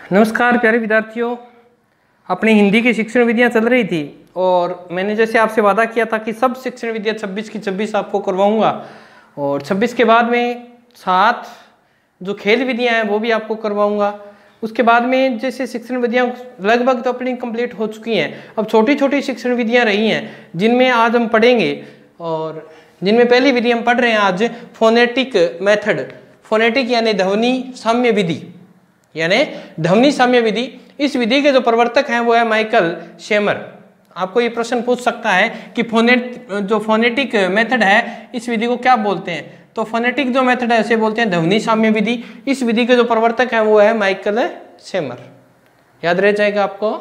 नमस्कार प्यारे विद्यार्थियों। अपनी हिंदी की शिक्षण विधियां चल रही थी और मैंने जैसे आपसे वादा किया था कि सब शिक्षण विधियां 26 की 26 आपको करवाऊंगा और 26 के बाद में 7 जो खेल विधियां हैं वो भी आपको करवाऊंगा। उसके बाद में जैसे शिक्षण विधियां लगभग तो अपनी कंप्लीट हो चुकी हैं, अब छोटी छोटी शिक्षण विधियां रही हैं जिनमें आज हम पढ़ेंगे। और जिनमें पहली विधि हम पढ़ रहे हैं आज फोनेटिक मेथड, फोनेटिक यानी ध्वनि साम्य विधि, यानी ध्वनि साम्य विधि। इस विधि के जो प्रवर्तक हैं वो है माइकल शेमर। आपको ये प्रश्न पूछ सकता है कि फोनेटिक मेथड है इस विधि को क्या बोलते हैं, तो फोनेटिक जो मेथड है उसे बोलते हैं ध्वनि साम्य विधि। इस विधि के जो प्रवर्तक हैं वो है माइकल शेमर। याद रह जाएगा आपको।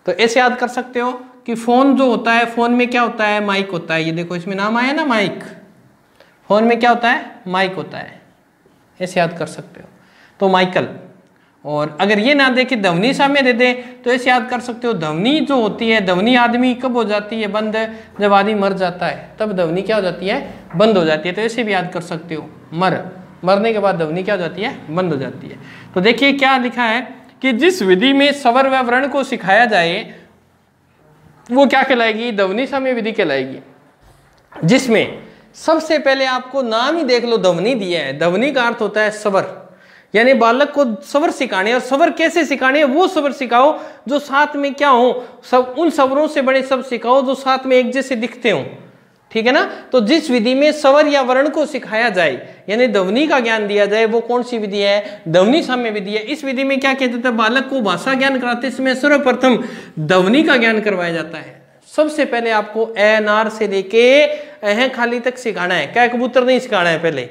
तो ऐसे याद कर सकते हो कि फोन जो होता है, फोन में क्या होता है, माइक होता है। ये देखो इसमें नाम आया ना माइक, फोन में क्या होता है, माइक होता है। ऐसे याद कर सकते हो तो माइकल। और अगर ये ना दे कि ध्वनि साम्य दे दे तो ऐसे याद कर सकते हो ध्वनि जो होती है, ध्वनि आदमी कब हो जाती है बंद, जब आदमी मर जाता है तब ध्वनि क्या हो जाती है, बंद हो जाती है। तो ऐसे भी याद कर सकते हो मरने के बाद ध्वनि क्या हो जाती है, बंद हो जाती है। तो देखिए क्या लिखा है कि जिस विधि में स्वर व वर्ण को सिखाया जाए वो क्या कहलाएगी, ध्वनि साम्य विधि कहलाएगी। जिसमें सबसे पहले आपको नाम ही देख लो, ध्वनि दिया है। ध्वनि का अर्थ होता है स्वर, यानी बालक को स्वर सिखाने। और स्वर कैसे सिखाने, वो स्वर सिखाओ जो साथ में क्या हो, सब उन स्वरों से बड़े शब्द सिखाओ जो साथ में एक जैसे दिखते हो, ठीक है ना। तो जिस विधि में स्वर या वर्ण को सिखाया जाए यानी ध्वनि का ज्ञान दिया जाए वो कौन सी विधि है, ध्वनि साम्य विधि है। इस विधि में क्या कहते थे, बालक को भाषा ज्ञान कराते समय सर्वप्रथम ध्वनि का ज्ञान करवाया जाता है। सबसे पहले आपको ए नार से लेके अह खाली तक सिखाना है, क्या कबूतर नहीं सिखाना है। पहले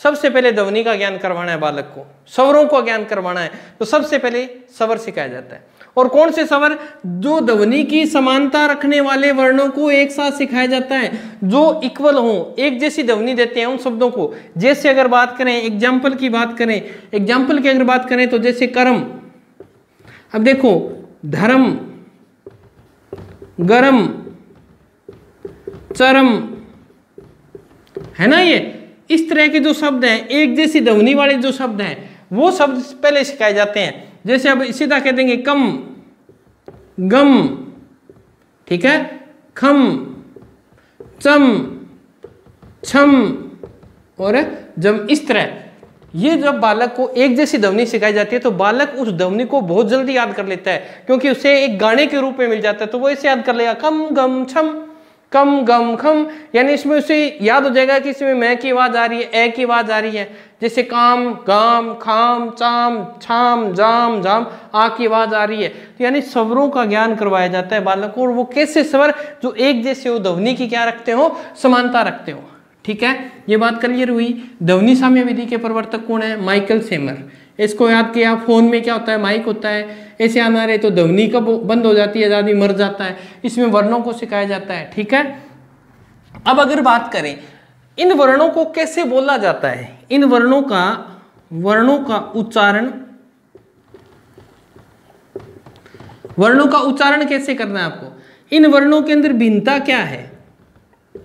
सबसे पहले ध्वनि का ज्ञान करवाना है बालक को, स्वरों का ज्ञान करवाना है। तो सबसे पहले स्वर सिखाया जाता है। और कौन से स्वर, जो ध्वनि की समानता रखने वाले वर्णों को एक साथ सिखाया जाता है, जो इक्वल हो, एक जैसी ध्वनि देते हैं उन शब्दों को। जैसे अगर बात करें एग्जाम्पल की बात करें, एग्जाम्पल की अगर बात करें तो जैसे कर्म, अब देखो धर्म, गरम, चरम, है ना। ये इस तरह के जो शब्द हैं, एक जैसी ध्वनि वाले जो शब्द हैं वो शब्द पहले सिखाए जाते हैं। जैसे अब सीधा कह देंगे कम, गम, ठीक है, खम, चम, छम और जम। इस तरह ये जब बालक को एक जैसी ध्वनि सिखाई जाती है तो बालक उस ध्वनि को बहुत जल्दी याद कर लेता है, क्योंकि उसे एक गाने के रूप में मिल जाता है। तो वो ऐसे याद कर लेगा, कम गम छम, कम गम खम, यानी इसमें उसे याद हो जाएगा कि इसमें मैं की आवाज आ रही है, ए की आवाज आ रही है। जैसे काम, गाम, खाम, चाम, छाम, जाम, जाम, आ की आवाज आ रही है। तो यानी स्वरों का ज्ञान करवाया जाता है बालक को। और वो कैसे स्वर जो एक जैसे हो, ध्वनि की क्या रखते हो, समानता रखते हो, ठीक है। ये बात क्लियर हुई। ध्वनि साम्य विधि के प्रवर्तक कौन है, माइकल शेमर। इसको याद किया, फोन में क्या होता है, माइक होता है। ऐसे आना रहे तो ध्वनि कब बंद हो जाती है, आदमी मर जाता है। इसमें वर्णों को सिखाया जाता है, ठीक है। अब अगर बात करें इन वर्णों को कैसे बोला जाता है, इन वर्णों का उच्चारण कैसे करना है आपको, इन वर्णों के अंदर भिन्नता क्या है।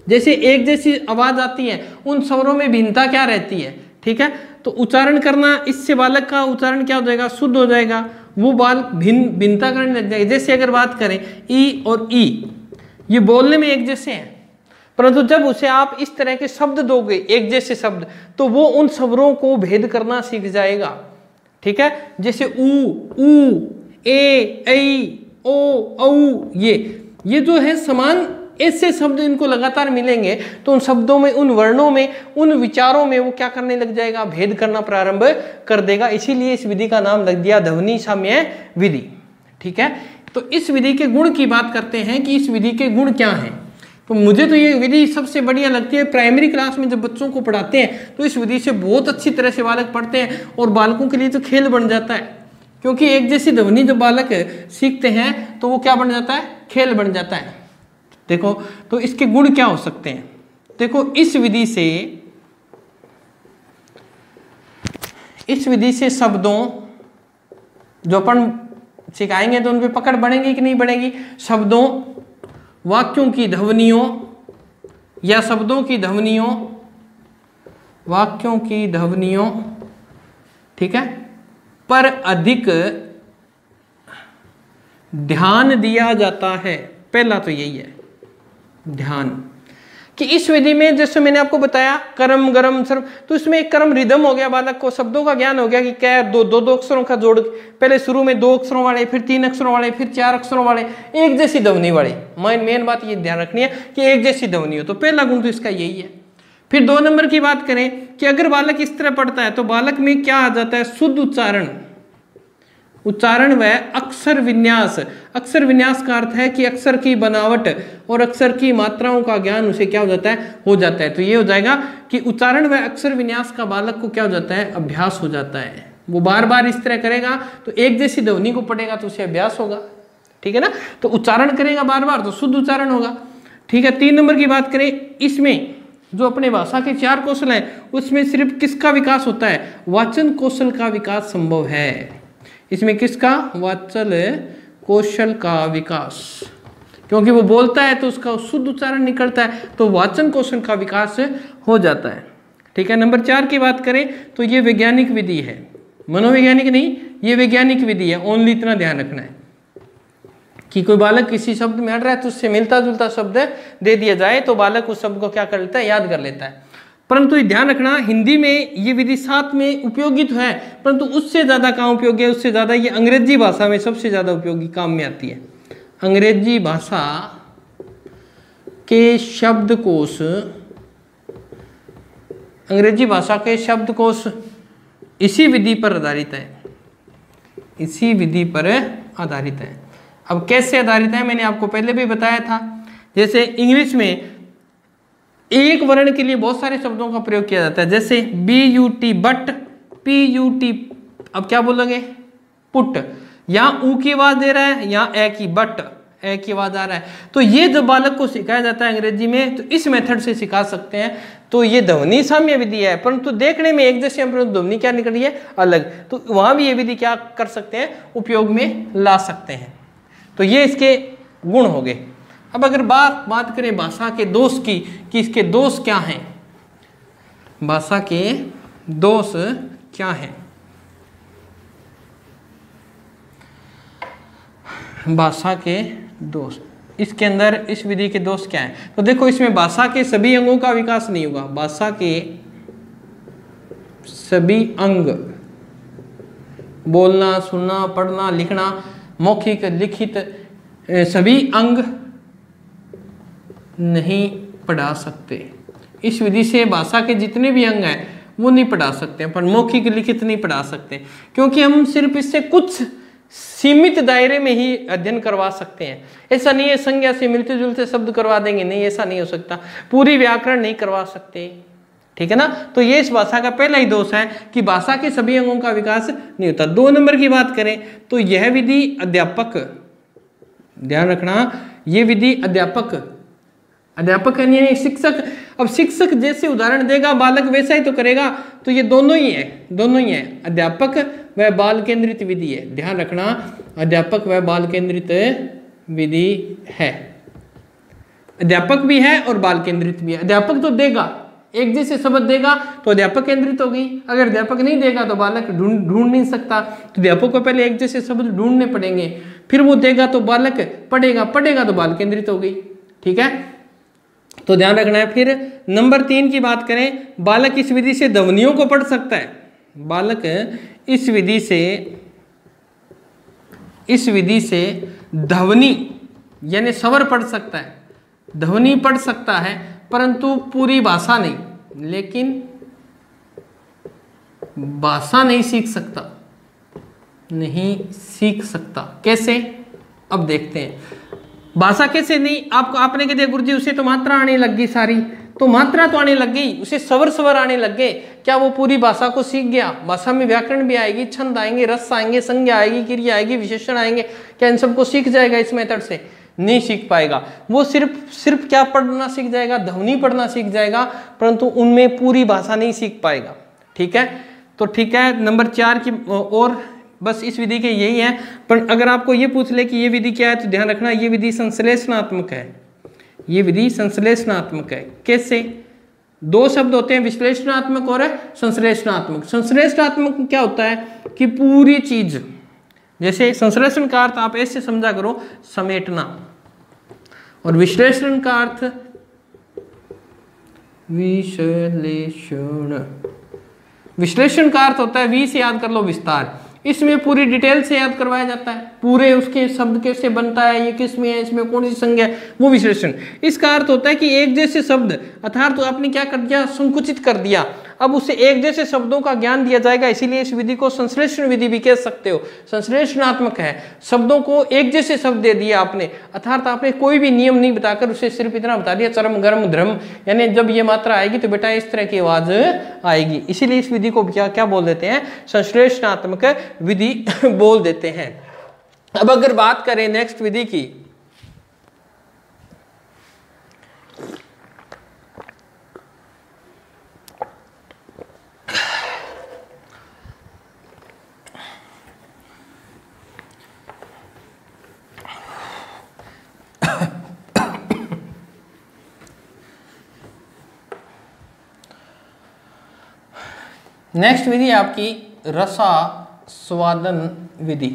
जैसे एक जैसी आवाज आती है, उन स्वरों में भिन्नता क्या रहती है, ठीक है। तो उच्चारण करना, इससे बालक का उच्चारण क्या हो जाएगा, शुद्ध हो जाएगा। वो बालक भिन्नता करने लग जाएगा। जैसे अगर बात करें ई और ई, ये बोलने में एक जैसे हैं, परंतु जब उसे आप इस तरह के शब्द दोगे, एक जैसे शब्द, तो वो उन स्वरों को भेद करना सीख जाएगा, ठीक है। जैसे ऊ, ए, ऐ, ओ, औ, ये जो है समान ऐसे शब्द इनको लगातार मिलेंगे तो उन शब्दों में, उन वर्णों में, उन विचारों में वो क्या करने लग जाएगा, भेद करना प्रारंभ कर देगा। इसीलिए इस विधि का नाम लग दिया ध्वनि साम्य विधि, ठीक है। तो इस विधि के गुण की बात करते हैं कि इस विधि के गुण क्या हैं। तो मुझे तो ये विधि सबसे बढ़िया लगती है। प्राइमरी क्लास में जब बच्चों को पढ़ाते हैं तो इस विधि से बहुत अच्छी तरह से बालक पढ़ते हैं और बालकों के लिए तो खेल बन जाता है, क्योंकि एक जैसी ध्वनि जब बालक सीखते हैं तो वो क्या बन जाता है, खेल बन जाता है। देखो तो इसके गुण क्या हो सकते हैं। देखो इस विधि से शब्दों जो अपन सिखाएंगे तो उन पे पकड़ बढ़ेगी कि नहीं बढ़ेगी। शब्दों, वाक्यों की ध्वनियों या शब्दों की ध्वनियों, वाक्यों की ध्वनियों, ठीक है, पर अधिक ध्यान दिया जाता है। पहला तो यही है ध्यान, कि इस विधि में जैसे मैंने आपको बताया कर्म गरम सर्व, तो इसमें एक कर्म रिदम हो गया, बालक को शब्दों का ज्ञान हो गया कि क्या दो अक्षरों का जोड़, पहले शुरू में 2 अक्षरों वाले, फिर 3 अक्षरों वाले, फिर 4 अक्षरों वाले, एक जैसी ध्वनि वाले। मेन बात ये ध्यान रखनी है कि एक जैसी ध्वनि हो, तो पहला गुण तो इसका यही है। फिर 2 नंबर की बात करें कि अगर बालक इस तरह पढ़ता है तो बालक में क्या आ जाता है, शुद्ध उच्चारण, उच्चारण व अक्षर विन्यास। अक्षर विन्यास का अर्थ है कि अक्षर की बनावट और अक्षर की मात्राओं का ज्ञान उसे क्या हो जाता है, तो ये हो जाएगा कि उच्चारण व अक्षर विन्यास का बालक को क्या हो जाता है, अभ्यास हो जाता है। वो बार बार इस तरह करेगा तो एक जैसी ध्वनि को पढ़ेगा तो उसे अभ्यास होगा, ठीक है ना। तो उच्चारण करेगा बार बार तो शुद्ध उच्चारण होगा, ठीक है। 3 नंबर की बात करें, इसमें जो अपने भाषा के 4 कौशल हैं उसमें सिर्फ किसका विकास होता है, वाचन कौशल का विकास संभव है। इसमें किसका, वाचन कौशल का विकास, क्योंकि वो बोलता है तो उसका शुद्ध उच्चारण निकलता है, तो वाचन कौशल का विकास हो जाता है, ठीक है। नंबर 4 की बात करें तो ये वैज्ञानिक विधि है, मनोवैज्ञानिक नहीं, ये वैज्ञानिक विधि है। ओनली इतना ध्यान रखना है कि कोई बालक किसी शब्द में अड़ रहा है तो उससे मिलता जुलता शब्द दे दिया जाए तो बालक उस शब्द को क्या कर लेता है, याद कर लेता है। परंतु ध्यान रखना, हिंदी में ये विधि साथ में उपयोगी तो है, परंतु उससे ज़्यादा कहाँ उपयोगी है, उससे ज़्यादा ये अंग्रेजी भाषा में सबसे ज़्यादा उपयोगी काम में आती है। अंग्रेजी भाषा के शब्दकोश, अंग्रेजी भाषा के शब्दकोश इसी विधि पर आधारित है, इसी विधि पर आधारित है। अब कैसे आधारित है, मैंने आपको पहले भी बताया था। जैसे इंग्लिश में एक वर्ण के लिए बहुत सारे शब्दों का प्रयोग किया जाता है, जैसे BUT बट, PUT अब क्या बोलोगे, पुट, यहाँ ऊ की आवाज दे रहा है, यहाँ ए की, बट ए की आवाज आ रहा है। तो ये जब बालक को सिखाया जाता है अंग्रेजी में तो इस मेथड से सिखा सकते हैं। तो ये ध्वनि साम्य विधि है, परंतु देखने में एक जैसे ध्वनि क्या निकल रही है, अलग, तो वहां भी ये विधि क्या कर सकते हैं, उपयोग में ला सकते हैं। तो ये इसके गुण हो गए। अब अगर बात करें भाषा के दोष की, कि इसके दोष क्या हैं, भाषा के दोष क्या हैं, भाषा के दोष, इसके अंदर इस विधि के दोष क्या हैं। तो देखो, इसमें भाषा के सभी अंगों का विकास नहीं होगा, भाषा के सभी अंग, बोलना, सुनना, पढ़ना, लिखना, मौखिक, लिखित, सभी अंग नहीं पढ़ा सकते। इस विधि से भाषा के जितने भी अंग हैं वो नहीं पढ़ा सकते, पर मौखिक, लिखित नहीं पढ़ा सकते, क्योंकि हम सिर्फ इससे कुछ सीमित दायरे में ही अध्ययन करवा सकते हैं। ऐसा नहीं है संज्ञा से मिलते जुलते शब्द करवा देंगे, नहीं, ऐसा नहीं हो सकता। पूरी व्याकरण नहीं करवा सकते, ठीक है ना। तो ये इस भाषा का पहला ही दोष है कि भाषा के सभी अंगों का विकास नहीं होता। 2 नंबर की बात करें तो यह विधि अध्यापक, ध्यान रखना, ये विधि अध्यापक यानी शिक्षक। अब शिक्षक जैसे उदाहरण देगा बालक वैसा ही तो करेगा, तो ये दोनों ही है, अध्यापक व बाल केंद्रित विधि है। ध्यान रखना, अध्यापक व बाल केंद्रित विधि है, अध्यापक भी है और बाल केंद्रित भी है। अध्यापक तो देगा, एक जैसे शब्द देगा तो अध्यापक केंद्रित हो गई, अगर अध्यापक नहीं देगा तो बालक ढूंढ नहीं सकता, तो अध्यापक को पहले एक जैसे शब्द ढूंढने पड़ेंगे, फिर वो देगा तो बालक पढ़ेगा तो बाल केंद्रित हो गई, ठीक है। तो ध्यान रखना है। फिर नंबर 3 की बात करें, बालक इस विधि से ध्वनियों को पढ़ सकता है, बालक इस विधि से ध्वनि यानी स्वर पढ़ सकता है, ध्वनि पढ़ सकता है, परंतु पूरी भाषा नहीं, लेकिन भाषा नहीं सीख सकता। कैसे, अब देखते हैं। भाषा कैसे नहीं, आपने कह दिया गुरुजी उसे तो मात्रा आने लग गई सारी, तो मात्रा तो आने लग गई, उसे स्वर आने लग गए, क्या वो पूरी भाषा को सीख गया? भाषा में व्याकरण भी आएगी, छंद आएंगे, रस आएंगे, संज्ञा आएगी, क्रिया आएगी, विशेषण आएंगे, क्या इन सबको सीख जाएगा इस मेथड से? नहीं सीख पाएगा। वो सिर्फ क्या पढ़ना सीख जाएगा, ध्वनि पढ़ना सीख जाएगा, परंतु उनमें पूरी भाषा नहीं सीख पाएगा, ठीक है। तो ठीक है, नंबर 4 की और बस इस विधि के यही है। पर अगर आपको ये पूछ ले कि ये विधि क्या है, तो ध्यान रखना ये विधि संश्लेषणात्मक है, ये विधि संश्लेषणात्मक है। कैसे? 2 शब्द होते हैं, विश्लेषणात्मक और संश्लेषणात्मक। संश्लेषणात्मक क्या होता है कि पूरी चीज जैसे संश्लेषण का अर्थ आप ऐसे समझा करो, समेटना, और विश्लेषण का अर्थ विश्लेषण। विश्लेषण का अर्थ होता है, वी से याद कर लो विस्तार, इसमें पूरी डिटेल से याद करवाया जाता है, पूरे उसके शब्द कैसे बनता है, ये किस में है, इसमें कौन सी संज्ञा है, वो विश्लेषण। इसका अर्थ होता है कि एक जैसे शब्द, अर्थात तो आपने क्या कर दिया, संकुचित कर दिया, अब उसे एक जैसे शब्दों का ज्ञान दिया जाएगा, इसीलिए इस विधि को संश्लेषण विधि भी कह सकते हो। संश्लेषणात्मक है, शब्दों को एक जैसे शब्द दे दिया आपने, अर्थात आपने कोई भी नियम नहीं बताकर उसे सिर्फ इतना बता दिया, चरम गर्म ध्रम, यानी जब ये मात्रा आएगी तो बेटा इस तरह की आवाज आएगी, इसीलिए इस विधि को क्या क्या बोल देते हैं, संश्लेषणात्मक विधि बोल देते हैं। अब अगर बात करें नेक्स्ट विधि की, नेक्स्ट विधि आपकी रसास्वादन विधि।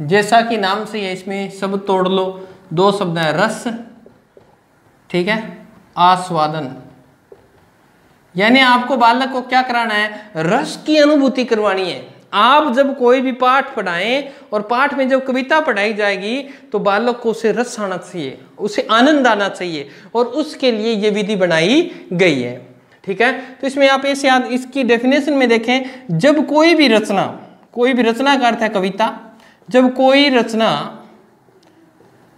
जैसा कि नाम से है, इसमें शब्द तोड़ लो, दो शब्द है, रस, ठीक है, आस्वादन, यानी आपको बालक को क्या कराना है, रस की अनुभूति करवानी है। आप जब कोई भी पाठ पढ़ाएं और पाठ में जब कविता पढ़ाई जाएगी तो बालक को उसे रस आना चाहिए, उसे आनंद आना चाहिए, और उसके लिए ये विधि बनाई गई है, ठीक है। तो इसमें आप ऐसे याद, इसकी डेफिनेशन में देखें, जब कोई भी रचना का अर्थ है कविता, जब कोई रचना,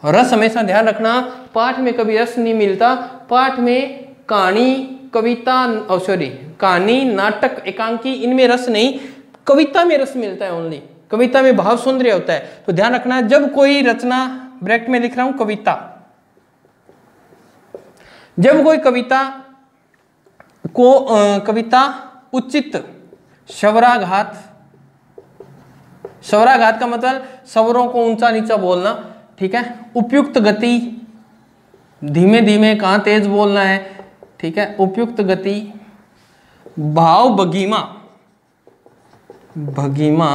रस हमेशा ध्यान रखना, पाठ में कभी रस नहीं मिलता, पाठ में कहानी, कविता, कहानी, नाटक, एकांकी, इनमें रस नहीं, कविता में रस मिलता है ओनली, कविता में भाव सौंदर्य होता है। तो ध्यान रखना, जब कोई रचना, ब्रैकेट में लिख रहा हूं कविता, जब कोई कविता उचित स्वराघात, स्वराघात का मतलब स्वरों को ऊंचा नीचा बोलना, ठीक है, उपयुक्त गति, धीमे धीमे कहां तेज बोलना है, ठीक है, उपयुक्त गति, भाव भंगिमा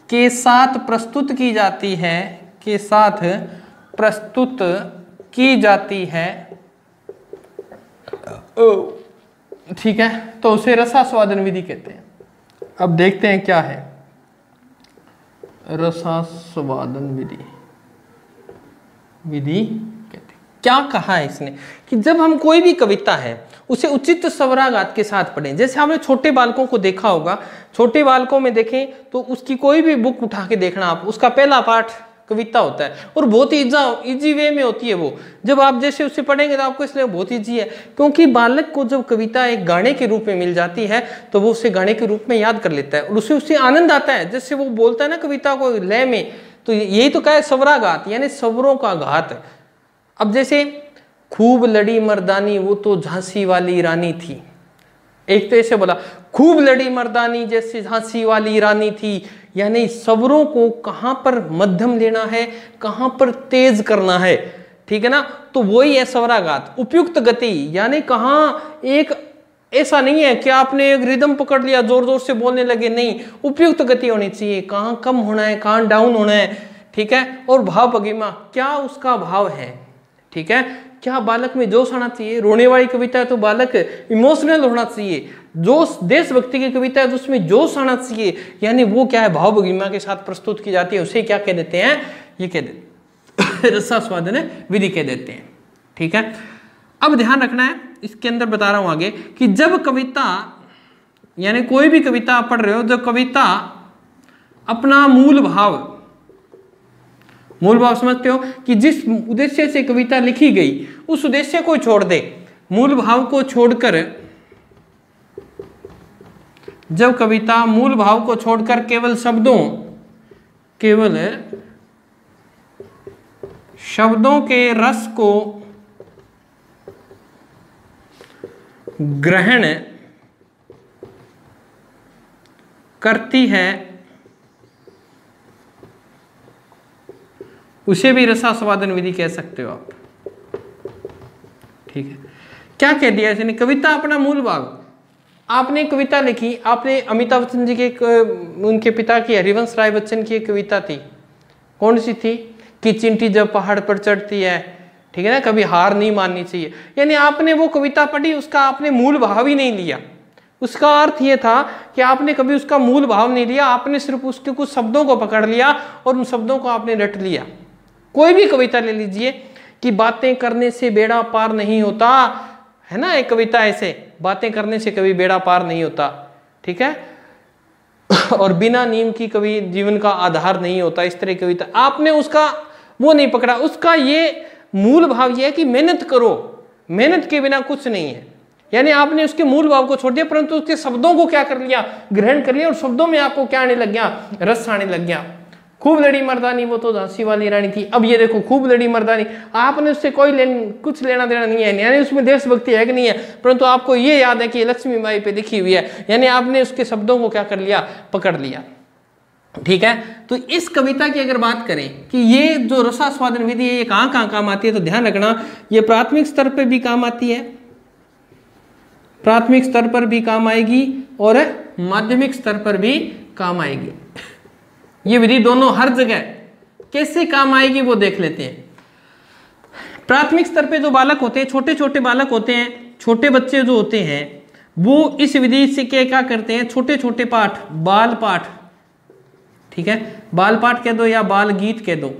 के साथ प्रस्तुत की जाती है, के साथ प्रस्तुत की जाती है, ठीक है, तो उसे रसास्वादन विधि कहते हैं। अब देखते हैं क्या है रसास्वादन विधि कहते हैं। क्या कहा है इसने कि जब हम कोई भी कविता है उसे उचित स्वराघात के साथ पढ़ें। जैसे आपने छोटे बालकों को देखा होगा, छोटे बालकों में देखें तो उसकी कोई भी बुक उठा के देखना आप, उसका पहला पाठ कविता होता है और बहुत ही इजी वे में होती है वो। जब आप जैसे उससे पढ़ेंगे तो आपको इसलिए बहुत ईजी है, क्योंकि बालक को जब कविता एक गाने के रूप में मिल जाती है तो वो उसे गाने के रूप में याद कर लेता है और उससे आनंद आता है। जैसे वो बोलता है ना कविता को लय में, तो यही तो कहा है स्वराघात, यानी स्वरों का घात। अब जैसे खूब लड़ी मर्दानी वो तो झांसी वाली रानी थी, एक तो ऐसे बोला खूब लड़ी मर्दानी जैसे झांसी वाली रानी थी, यानी स्वरों को कहां पर मध्यम लेना है, कहां पर तेज करना है, ठीक है ना, तो वही है स्वराघात। उपयुक्त गति, यानी कहां एक ऐसा नहीं है कि आपने एक रिदम पकड़ लिया जोर जोर से बोलने लगे, नहीं, उपयुक्त गति होनी चाहिए, कहां कम होना है, कहां डाउन होना है, ठीक है। और भाव भंगिमा, क्या उसका भाव है, ठीक है, क्या बालक में जोश आना चाहिए। रोने वाली कविता है तो बालक इमोशनल होना चाहिए, जोश देशभक्ति की कविता है तो उसमें जोश आना चाहिए, यानी वो क्या है भाव भंगिमा के साथ प्रस्तुत की जाती है, उसे क्या कह देते हैं, ये कह देते रसास्वादन विधि कह देते हैं, ठीक है। अब ध्यान रखना है, इसके अंदर बता रहा हूं आगे कि जब कविता, यानी कोई भी कविता आप पढ़ रहे हो, जब कविता अपना मूल भाव समझते हो कि जिस उद्देश्य से कविता लिखी गई उस उद्देश्य को छोड़ दे, मूल भाव को छोड़कर, जब कविता मूल भाव को छोड़कर केवल शब्दों के रस को ग्रहण करती है, उसे भी रसास्वादन विधि कह सकते हो आप, ठीक है। क्या कह दिया इसने, कविता अपना मूल भाव, आपने कविता लिखी, आपने अमिताभ बच्चन जी के उनके पिता की हरिवंश राय बच्चन की एक कविता थी, कौन सी थी कि चिंटी जब पहाड़ पर चढ़ती है, ठीक है ना, कभी हार नहीं माननी चाहिए। यानी आपने वो कविता पढ़ी, उसका आपने मूल भाव ही नहीं लिया। उसका अर्थ ये था कि आपने कभी उसका मूल भाव नहीं लिया, आपने सिर्फ उसके कुछ शब्दों को पकड़ लिया और उन शब्दों को आपने रट लिया। कोई भी कविता ले लीजिए कि बातें करने से बेड़ा पार नहीं होता, है ना, एक कविता ऐसे, बातें करने से कभी बेड़ा पार नहीं होता, ठीक है, और बिना नीम की कभी जीवन का आधार नहीं होता, इस तरह की कविता। आपने उसका वो नहीं पकड़ा। उसका ये मूल भाव ये है कि मेहनत करो, मेहनत के बिना कुछ नहीं है। यानी आपने उसके मूल भाव को छोड़ दिया, परंतु उसके शब्दों को क्या कर लिया, ग्रहण कर लिया, और शब्दों में आपको क्या आने लग गया, रस आने लग गया। खूब लड़ी मर्दानी वो तो झांसी वाली रानी थी, अब ये देखो खूब लड़ी मर्दानी, आपने उससे कोई कुछ लेना देना नहीं है, यानी उसमें देशभक्ति है कि नहीं है, परंतु आपको ये याद है कि लक्ष्मी बाई पे लिखी हुई है, यानी आपने उसके शब्दों को क्या कर लिया, पकड़ लिया, ठीक है। तो इस कविता की अगर बात करें कि ये जो रसास्वादन विधि है ये कहाँ काम आती है, तो ध्यान रखना ये प्राथमिक स्तर पर भी काम आती है, प्राथमिक स्तर पर भी काम आएगी और माध्यमिक स्तर पर भी काम आएगी। ये विधि दोनों हर जगह कैसे काम आएगी वो देख लेते हैं। प्राथमिक स्तर पे जो बालक होते हैं, छोटे छोटे बालक होते हैं, छोटे बच्चे जो होते हैं, वो इस विधि से क्या करते हैं, छोटे छोटे पाठ, बाल पाठ, ठीक है, बाल पाठ कह दो या बाल गीत कह दो,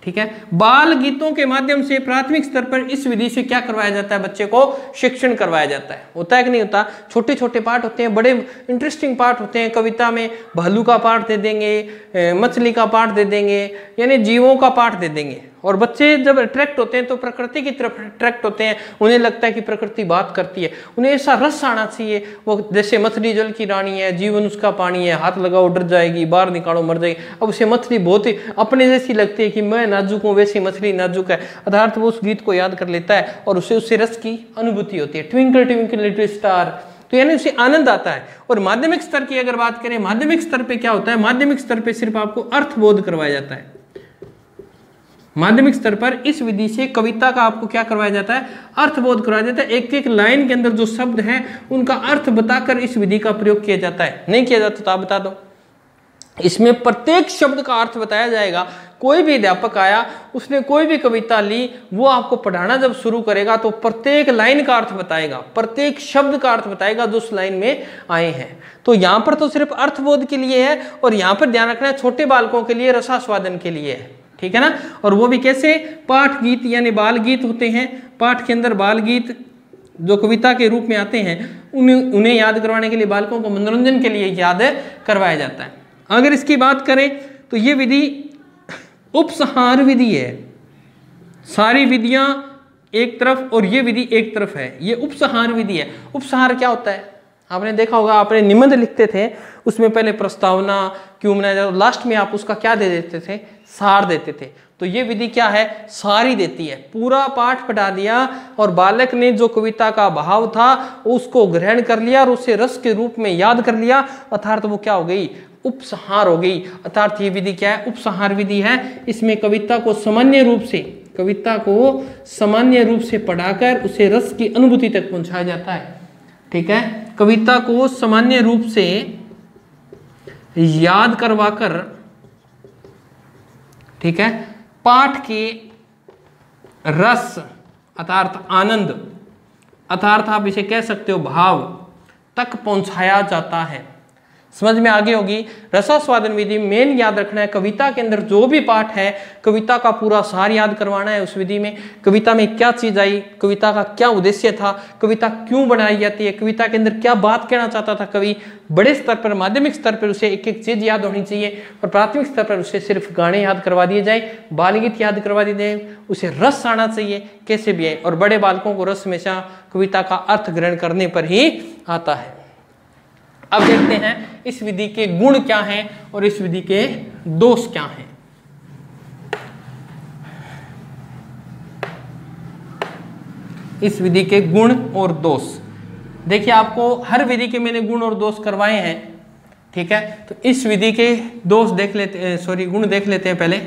ठीक है, बाल गीतों के माध्यम से प्राथमिक स्तर पर इस विधि से क्या करवाया जाता है, बच्चे को शिक्षण करवाया जाता है। होता है कि नहीं होता, छोटे छोटे पाठ होते हैं, बड़े इंटरेस्टिंग पाठ होते हैं। कविता में भालू का पाठ दे देंगे, मछली का पाठ दे देंगे, यानी जीवों का पाठ दे देंगे, और बच्चे जब अट्रैक्ट होते हैं तो प्रकृति की तरफ अट्रैक्ट होते हैं, उन्हें लगता है कि प्रकृति बात करती है, उन्हें ऐसा रस आना चाहिए। वो जैसे मछली जल की रानी है, जीवन उसका पानी है, हाथ लगाओ डर जाएगी, बाहर निकालो मर जाएगी। अब उसे मछली बहुत ही अपने जैसी लगती है कि मैं नाजुक हूँ, वैसी मछली नाजुक है, अर्थात वो उस गीत को याद कर लेता है और उसे उससे रस की अनुभूति होती है। ट्विंकल ट्विंकल लिटिल स्टार, तो यानी उसे आनंद आता है। और माध्यमिक स्तर की अगर बात करें, माध्यमिक स्तर पे क्या होता है, माध्यमिक स्तर पे सिर्फ आपको अर्थबोध करवाया जाता है। माध्यमिक स्तर पर इस विधि से कविता का आपको क्या करवाया जाता है, अर्थबोध करवाया जाता है। एक एक लाइन के अंदर जो शब्द हैं उनका अर्थ बताकर इस विधि का प्रयोग किया जाता है। नहीं किया जाता तो आप बता दो। इसमें प्रत्येक शब्द का अर्थ बताया जाएगा। कोई भी अध्यापक आया, उसने कोई भी कविता ली, वो आपको पढ़ाना जब शुरू करेगा तो प्रत्येक लाइन का अर्थ बताएगा, प्रत्येक शब्द का अर्थ बताएगा जो उस लाइन में आए हैं। तो यहाँ पर तो सिर्फ अर्थबोध के लिए है, और यहाँ पर ध्यान रखना है छोटे बालकों के लिए, रसास्वादन के लिए है, ठीक है ना। और वो भी कैसे, पाठ गीत यानी बाल गीत होते हैं, पाठ के अंदर बाल गीत जो कविता के रूप में आते हैं उन्हें याद करवाने के लिए, बालकों को मनोरंजन के लिए याद करवाया जाता है। अगर इसकी बात करें तो ये विधि उपसंहार विधि है। सारी विधियां एक तरफ और ये विधि एक तरफ है, ये उपसंहार विधि है। उपसंहार क्या होता है, आपने देखा होगा, आपने निबंध लिखते थे, उसमें पहले प्रस्तावना क्यों बनाया जाता, लास्ट में आप उसका क्या दे देते थे, सार देते थे। तो ये विधि क्या है, सारी देती है। पूरा पाठ पढ़ा दिया और बालक ने जो कविता का भाव था उसको ग्रहण कर लिया और उसे रस के रूप में याद कर लिया, अर्थात वो क्या हो गई, उपसंहार हो गई। अर्थात ये विधि क्या है, उपसंहार विधि है। इसमें कविता को सामान्य रूप से पढ़ाकर उसे रस की अनुभूति तक पहुंचाया जाता है, ठीक है। कविता को सामान्य रूप से याद करवाकर, ठीक है, पाठ के रस अर्थात आनंद, अर्थात आप इसे कह सकते हो भाव तक पहुंचाया जाता है। समझ में आगे होगी। रसास्वादन विधि मेन याद रखना है, कविता के अंदर जो भी पाठ है कविता का पूरा सार याद करवाना है। उस विधि में कविता में क्या चीज आई, कविता का क्या उद्देश्य था, कविता क्यों बनाई जाती है, कविता के अंदर क्या बात कहना चाहता था कवि। बड़े स्तर पर, माध्यमिक स्तर पर उसे एक एक चीज याद होनी चाहिए, और प्राथमिक स्तर पर उसे सिर्फ गाने याद करवा दिए जाए, बाल गीत याद करवा दिए जाए, उसे रस आना चाहिए कैसे भी आए। और बड़े बालकों को रस हमेशा कविता का अर्थ ग्रहण करने पर ही आता है। अब देखते हैं इस विधि के गुण क्या हैं और इस विधि के दोष क्या हैं। इस विधि के गुण और दोष देखिए, आपको हर विधि के मैंने गुण और दोष करवाए हैं, ठीक है। तो इस विधि के दोष देख लेते, गुण देख लेते हैं पहले।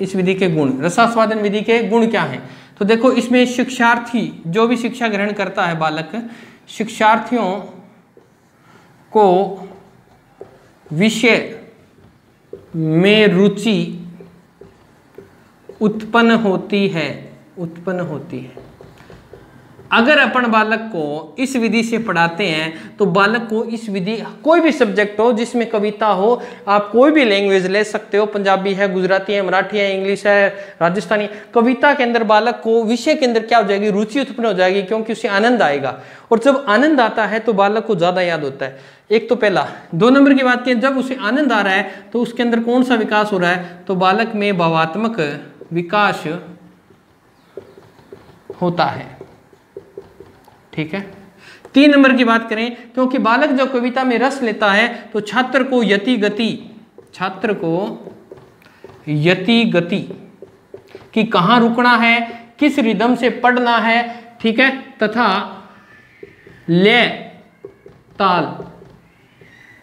इस विधि के गुण, रसास्वादन विधि के गुण क्या हैं। तो देखो, इसमें शिक्षार्थी जो भी शिक्षा ग्रहण करता है बालक, शिक्षार्थियों को विषय में रुचि उत्पन्न होती है। अगर अपन बालक को इस विधि से पढ़ाते हैं तो बालक को इस विधि, कोई भी सब्जेक्ट हो जिसमें कविता हो, आप कोई भी लैंग्वेज ले सकते हो, पंजाबी है, गुजराती है, मराठी है, इंग्लिश है, राजस्थानी, कविता के अंदर बालक को विषय के अंदर क्या हो जाएगी, रुचि उत्पन्न हो जाएगी, क्योंकि उसे आनंद आएगा। और जब आनंद आता है तो बालक को ज्यादा याद होता है। एक तो पहला। 2 नंबर की बात करें, जब उसे आनंद आ रहा है तो उसके अंदर कौन सा विकास हो रहा है, तो बालक में भावात्मक विकास होता है। ठीक है। 3 नंबर की बात करें, क्योंकि बालक जब कविता में रस लेता है तो छात्र को यति गति कि कहाँ रुकना है, किस रिदम से पढ़ना है, ठीक है, तथा लय ताल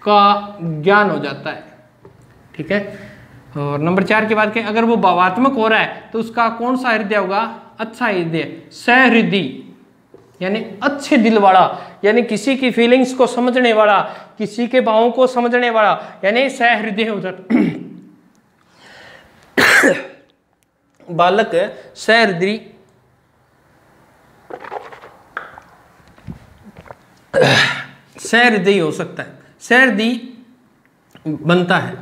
का ज्ञान हो जाता है। ठीक है। और नंबर 4 की बात करें, अगर वो भावात्मक हो रहा है तो उसका कौन सा हृदय होगा, अच्छा हृदय, सहृदय, यानी अच्छे दिल वाला, यानी किसी की फीलिंग्स को समझने वाला, किसी के भावों को समझने वाला, यानी सहृदय हो जाता। बालक सहृदय हो सकता है, सहृदय बनता है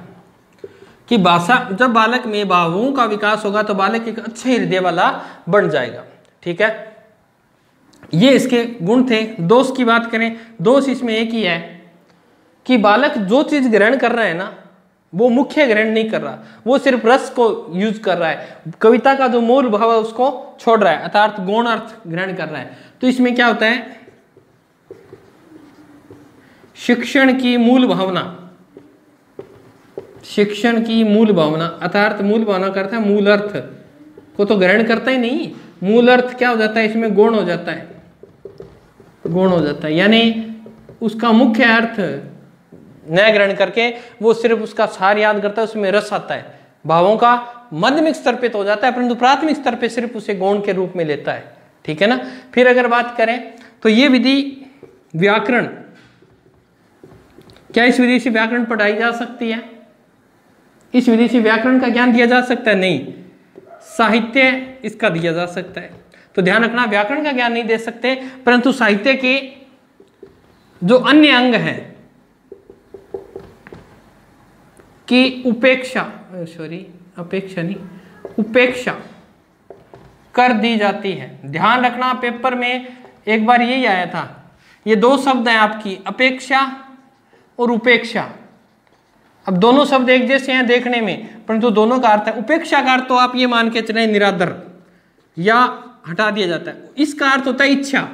कि भाषा, जब बालक में भावों का विकास होगा तो बालक एक अच्छे हृदय वाला बन जाएगा। ठीक है। ये इसके गुण थे। दोष की बात करें, दोष इसमें एक ही है कि बालक जो चीज ग्रहण कर रहा है ना, वो मुख्य ग्रहण नहीं कर रहा, वो सिर्फ रस को यूज कर रहा है, कविता का जो मूल भाव है उसको छोड़ रहा है, अर्थात गौण अर्थ ग्रहण कर रहा है। तो इसमें क्या होता है, शिक्षण की मूल भावना अर्थात मूल भावना करता है, मूल अर्थ को तो ग्रहण करता ही नहीं, मूल अर्थ क्या हो जाता है, इसमें गौण हो जाता है, यानी उसका मुख्य अर्थ न ग्रहण करके वो सिर्फ उसका सार याद करता है, उसमें रस आता है, भावों का माध्यमिक स्तर पे तो हो जाता है, परंतु प्राथमिक स्तर पे सिर्फ उसे गौण के रूप में लेता है। ठीक है ना। फिर अगर बात करें तो ये विधि व्याकरण, क्या इस विधि से व्याकरण पढ़ाई जा सकती है, इस विधि से व्याकरण का ज्ञान दिया जा सकता है, नहीं, साहित्य इसका दिया जा सकता है। तो ध्यान रखना, व्याकरण का ज्ञान नहीं दे सकते, परंतु साहित्य के जो अन्य अंग हैं कि उपेक्षा कर दी जाती है। ध्यान रखना, पेपर में एक बार यही आया था, ये 2 शब्द हैं आपकी, अपेक्षा और उपेक्षा। अब दोनों शब्द एक जैसे हैं देखने में, परंतु दोनों का अर्थ है, उपेक्षा का अर्थ तो आप ये मान के चले निरादर या हटा दिया जाता है, इसका अर्थ होता है इच्छा,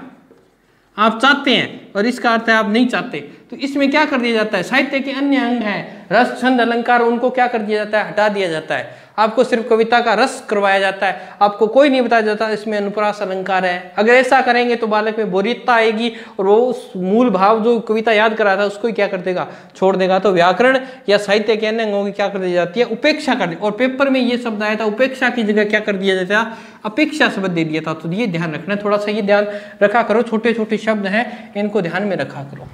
आप चाहते हैं, और इसका अर्थ है आप नहीं चाहते। तो इसमें क्या कर दिया जाता है, साहित्य के अन्य अंग हैं, रस छंद अलंकार, उनको क्या कर दिया जाता है, हटा दिया जाता है। आपको सिर्फ कविता का रस करवाया जाता है, आपको कोई नहीं बताया जाता इसमें अनुप्रास अलंकार है। अगर ऐसा करेंगे तो बालक में बोरियतता आएगी और वो उस मूल भाव जो कविता याद करा था उसको ही क्या कर देगा, छोड़ देगा। तो व्याकरण या साहित्य के अन्य अंगों की क्या कर दी जाती है, उपेक्षा कर दी। और पेपर में ये शब्द आया था, उपेक्षा की जगह क्या कर दिया जाता है, अपेक्षा शब्द दे दिया था। तो ये ध्यान रखना, थोड़ा सा ये ध्यान रखा करो, छोटे छोटे शब्द हैं इनको ध्यान में रखा करो।